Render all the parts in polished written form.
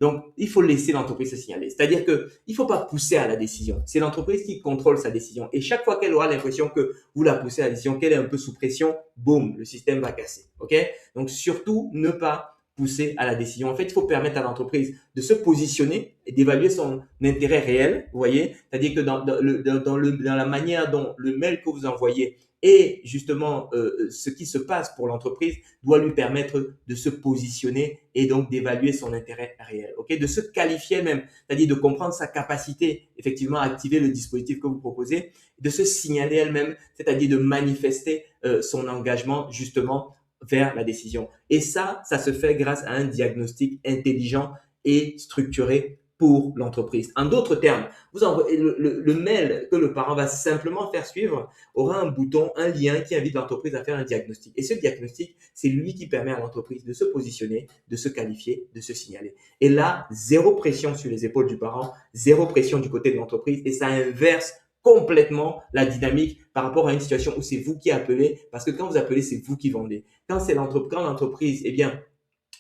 Donc, il faut laisser l'entreprise se signaler. C'est-à-dire qu'il ne faut pas pousser à la décision. C'est l'entreprise qui contrôle sa décision. Et chaque fois qu'elle aura l'impression que vous la poussez à la décision, qu'elle est un peu sous pression, boum, le système va casser. OK? Donc, surtout, ne pas pousser à la décision. En fait, il faut permettre à l'entreprise de se positionner et d'évaluer son intérêt réel. Vous voyez? C'est-à-dire que dans la manière dont le mail que vous envoyez et justement ce qui se passe pour l'entreprise doit lui permettre de se positionner et donc d'évaluer son intérêt réel, ok, de se qualifier même, c'est-à-dire de comprendre sa capacité effectivement à activer le dispositif que vous proposez, de se signaler elle-même, c'est-à-dire de manifester son engagement justement vers la décision. Et ça se fait grâce à un diagnostic intelligent et structuré pour l'entreprise. En d'autres termes, vous envoyez le mail que le parent va simplement faire suivre aura un bouton, un lien qui invite l'entreprise à faire un diagnostic. Et ce diagnostic, c'est lui qui permet à l'entreprise de se positionner, de se qualifier, de se signaler. Et là, zéro pression sur les épaules du parent, zéro pression du côté de l'entreprise et ça inverse complètement la dynamique par rapport à une situation où c'est vous qui appelez, parce que quand vous appelez, c'est vous qui vendez. Quand l'entreprise, eh bien,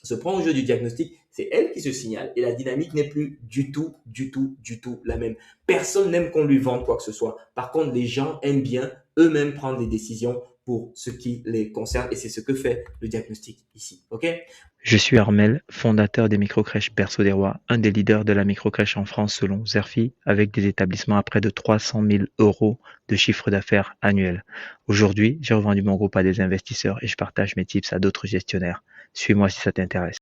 se prend au jeu du diagnostic, c'est elle qui se signale et la dynamique n'est plus du tout la même. Personne n'aime qu'on lui vende quoi que ce soit. Par contre, les gens aiment bien eux-mêmes prendre des décisions pour ce qui les concerne et c'est ce que fait le diagnostic ici. OK? Je suis Armel, fondateur des microcrèches Berceau des Rois, un des leaders de la microcrèche en France selon Zerfi, avec des établissements à près de 300 000 euros de chiffre d'affaires annuel. Aujourd'hui, j'ai revendu mon groupe à des investisseurs et je partage mes tips à d'autres gestionnaires. Suis-moi si ça t'intéresse.